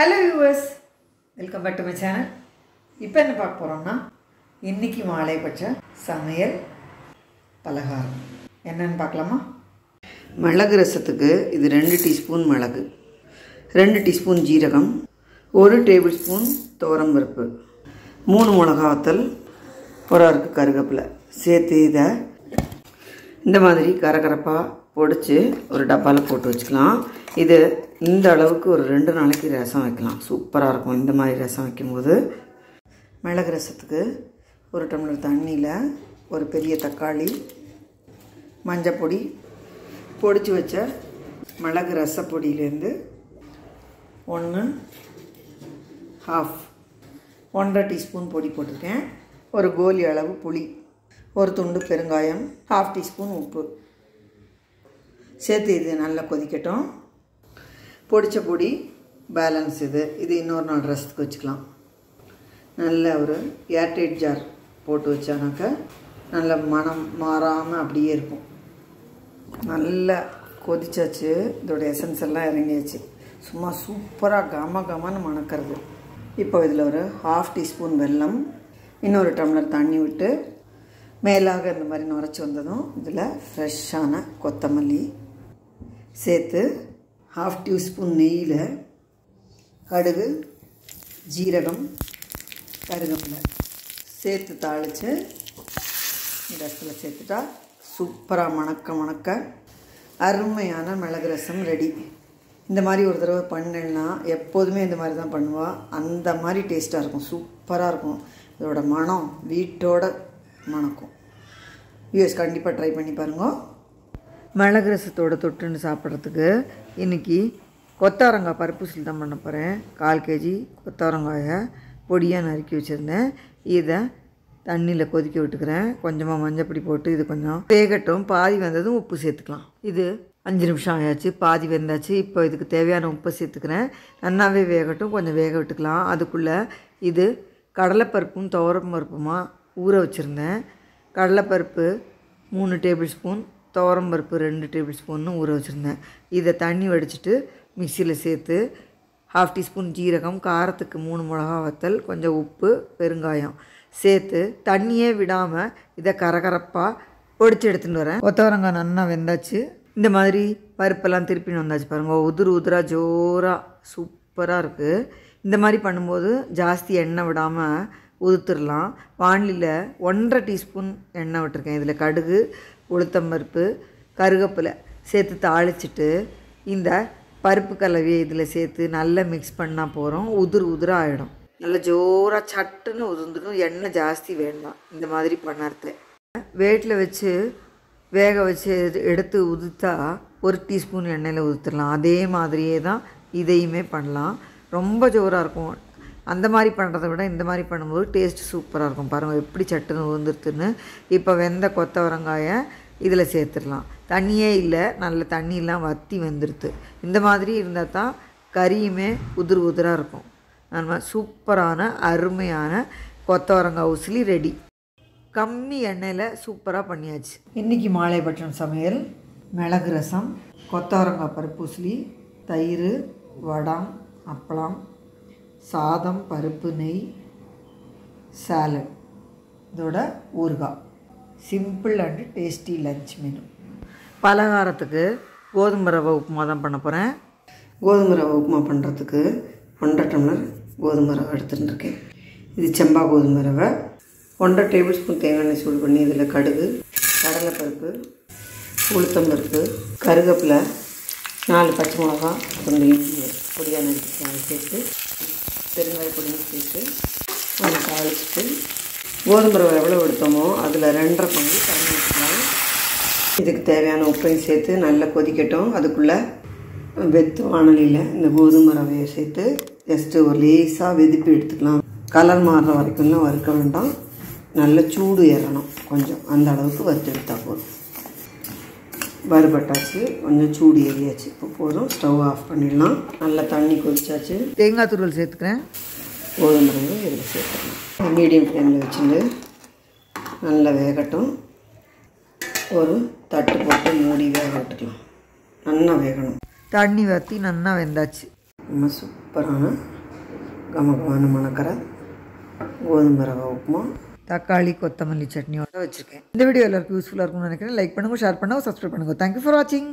Hello viewers, welcome back to my channel. இப்போ என்ன பார்க்க போறோம்னா இன்னைக்கு மாலை பட்ச சமையல் பலகாரம் என்னன்னு பார்க்கலாமா? மிளகு ரசத்துக்கு இது 2 டீஸ்பூன் மிளகு, 2 டீஸ்பூன் ஜீரகம், 1 டேபிள் ஸ்பூன் துவரம் பருப்பு, 3 மிளகாய் வத்தல், ஒரு அருக்கு கருவேப்பிலை சேர்த்து இதை இந்த மாதிரி கரகரப்பா பொடிச்சு ஒரு டப்பாவில் போட்டு வச்சுக்கலாம். இது இந்த அளவுக்கு ஒரு 2 நாளைக்கு ரசம் வைக்கலாம். சூப்பராக இருக்கும். இந்த மாதிரி ரசம் வைக்கும்போது மிளகு ரசத்துக்கு ஒரு டம்ளர் தண்ணியில் ஒரு பெரிய தக்காளி, மஞ்சப்பொடி, பொடிச்சு வச்ச மிளகு ரசப்பொடியிலேருந்து 1.5 டீஸ்பூன் பொடி போட்டிருக்கேன். ஒரு கோலி அளவு புளி, ஒரு துண்டு பெருங்காயம், 1/2 டீஸ்பூன் உப்பு சேர்த்து இது நல்லா கொதிக்கட்டும். பொடிச்ச பொடி பேலன்ஸ் இது இன்னொரு நாள் ரசத்துக்கு வச்சுக்கலாம். நல்ல ஒரு ஏர்டைட் ஜார் போட்டு வச்சானாக்கா நல்ல மனம் மாறாமல் அப்படியே இருக்கும். நல்லா கொதிச்சாச்சு, இதோட எசன்ஸ் எல்லாம் இறங்கியாச்சு. சும்மா சூப்பராக கமன்னு மணக்கிறது. இப்போ இதில் ஒரு 1/2 டீஸ்பூன் வெல்லம், இன்னொரு டம்ளர் தண்ணி விட்டு மேலாக இந்த மாதிரி நுரைச்சி வந்ததும் இதில் ஃப்ரெஷ்ஷான கொத்தமல்லி சேர்த்து 1/2 டீஸ்பூன் நெய்யில் கடுகு, ஜீரகம், கருவேப்பிலை சேர்த்து தாளித்து ரசத்தில் சேர்த்துட்டா சூப்பராக மணக்க அருமையான மிளகு ரசம் ரெடி. இந்த மாதிரி ஒரு தடவை பண்ணேன்னா எப்போதுமே இந்த மாதிரி தான் பண்ணுவாள். அந்த மாதிரி டேஸ்ட்டாக இருக்கும், சூப்பராக இருக்கும். இதோட மனம் வீட்டோட மணக்கும். யூஎஸ் கண்டிப்பாக ட்ரை பண்ணி பாருங்க. மிளகு ரசத்தோட தொட்டுன்னு சாப்பிட்றதுக்கு இன்றைக்கி கொத்தவரங்காய் பருப்பு சொல்லி தான் பண்ண போகிறேன். 1/4 கேஜி கொத்தவரங்காயை பொடியாக நறுக்கி வச்சுருந்தேன். இதை தண்ணியில் கொதிக்க விட்டுக்கிறேன். கொஞ்சமாக மஞ்சப்பொடி போட்டு இது கொஞ்சம் வேகட்டும். பாதி வெந்ததும் உப்பு சேர்த்துக்கலாம். இது 5 நிமிஷம் ஆயாச்சு, பாதி வெந்தாச்சு. இப்போ இதுக்கு தேவையான உப்பை சேர்த்துக்கிறேன். நல்லாவே வேகட்டும், கொஞ்சம் வேக விட்டுக்கலாம். அதுக்குள்ளே இது கடலைப்பருப்பும் துவரம் பருப்புமா ஊற வச்சுருந்தேன். கடலைப்பருப்பு 3 டேபிள் ஸ்பூன், துவரம் பருப்பு 2 டேபிள் ஸ்பூன்னு ஊற வச்சுருந்தேன். இதை தண்ணி வடிச்சிட்டு மிக்சியில் சேர்த்து 1/2 டீஸ்பூன் ஜீரகம், காரத்துக்கு 3 மிளகாய் வத்தல், கொஞ்சம் உப்பு, பெருங்காயம் சேர்த்து தண்ணியே விடாமல் இதை கரகரப்பாக பொடிச்சு எடுத்துகிட்டு வரேன். கொத்தவரங்காய் நல்லா வெந்தாச்சு. இந்த மாதிரி பருப்பெல்லாம் திருப்பின்னு வந்தாச்சு பாருங்கள். உதிராக ஜோராக சூப்பராக இருக்குது. இந்த மாதிரி பண்ணும்போது ஜாஸ்தி எண்ணெய் விடாமல் உதுத்துடலாம். வானிலையில் 1.5 டீஸ்பூன் எண்ணெய் விட்டுருக்கேன். இதில் கடுகு, உளுத்தம்பருப்பு, கருவேப்பிலை சேர்த்து தாளிச்சிட்டு இந்த பருப்பு கலவையை இதில் சேர்த்து நல்லா மிக்ஸ் பண்ணால் போகிறோம். உதிராக ஆகிடும். நல்லா ஜோராக சட்டுன்னு உதிர்ந்துடும். எண்ணெய் ஜாஸ்தி வேண்டாம் இந்த மாதிரி பண்ணறதுல. வேட்டில் வச்சு வேக வச்சு எடுத்து உதுத்தா 1 டீஸ்பூன் எண்ணெயில் உதுத்துடலாம். அதே மாதிரியே தான் இதையுமே பண்ணலாம். ரொம்ப ஜோராக இருக்கும். அந்த மாதிரி பண்ணுறத விட இந்த மாதிரி பண்ணும்போது டேஸ்ட் சூப்பராக இருக்கும். பாருங்கள் எப்படி சட்டுன்னு உதிர்ந்துருத்துன்னு. இப்போ வெந்த கொத்தவரங்காயை இதில் சேர்த்துடலாம். தண்ணியே இல்லை, நல்ல தண்ணியெலாம் வற்றி வெந்துடுது. இந்த மாதிரி இருந்தால் தான் கறியுமே உதிராக இருக்கும். நம்ம சூப்பரான அருமையான கொத்தவரங்காய் உசிலி ரெடி. கம்மி எண்ணெயில் சூப்பராக பண்ணியாச்சு. இன்றைக்கி மாலைப்பட்டினம் சமையல் மிளகு ரசம், கொத்தவரங்காய் பருப்பு உசிலி, தயிர், வடம், அப்பளம், சாதம், பருப்பு, நெய், சாலட், இதோட ஊறுகாய். Simple and tasty lunch menu. பலகாரத்துக்கு கோதுமை ரவை உப்புமா தான் பண்ண போகிறேன். கோதுமை ரவை உப்புமா பண்ணுறதுக்கு 1.5 டம்ளர் கோதுமை ரவை எடுத்துகிட்டு இருக்கேன். இது செம்பா கோதுமை ரவை. 1.5 டேபிள் ஸ்பூன் தேங்காய் எண்ணெய் சூடு பண்ணி இதில் கடுகு, கடலைப்பருப்பு, உளுத்தம்பருப்பு, கருவேப்பிலை, 4 பச்சை மிளகா, கொஞ்சம் பொடியாக நறுக்கி சேர்த்து பெருங்காய பொடி சேர்த்து கொஞ்சம் தாளிச்சிட்டு கோதுமை ரவை எவ்வளோ எடுத்தோமோ அதில் 2.5 பங்கு தண்ணி ஊற்றிக்கலாம். இதுக்கு தேவையான உப்பையும் சேர்த்து நல்லா கொதிக்கட்டும். அதுக்குள்ளே வெத்து வானலியில் இந்த கோதுமை ரவையை சேர்த்து ஜஸ்ட்டு ஒரு லேசாக வெதுப்பி எடுத்துக்கலாம். கலர் மாறுற வரைக்கும்லாம் வறுக்க வேண்டாம். நல்ல சூடு ஏறணும் கொஞ்சம், அந்த அளவுக்கு வறுத்து எடுத்தால் போதும். வறுபட்டாச்சு, கொஞ்சம் சூடு ஏறியாச்சு. இப்போ போதும், ஸ்டவ் ஆஃப் பண்ணிடலாம். நல்லா தண்ணி கொதிச்சாச்சு. தேங்காய் துருவல் சேர்த்துக்கிறேன். கோதுமை ரவை இதில் சேர்த்துக்கலாம். மீடியம் ஃப்ளேமில் வச்சுட்டு நல்லா வேகட்டும். ஒரு தட்டு போட்டு மூடி வேக விட்டுக்கலாம். நல்லா வேகணும். தண்ணி வற்றி நல்லா வெந்தாச்சு. நம்ம சூப்பரான கமகமான மணக்கிற கோதுமை ரவை உப்புமா தக்காளி கொத்தமல்லி சட்னியோட வச்சுருக்கேன். இந்த வீடியோ எல்லாருக்கும் யூஸ்ஃபுல்லாக இருக்கும்னு நினைக்கிறேன். லைக் பண்ணுங்கள், ஷேர் பண்ணுங்கள், சப்ஸ்கிரைப் பண்ணுங்கள். தேங்க்யூ ஃபார் வாட்சிங்.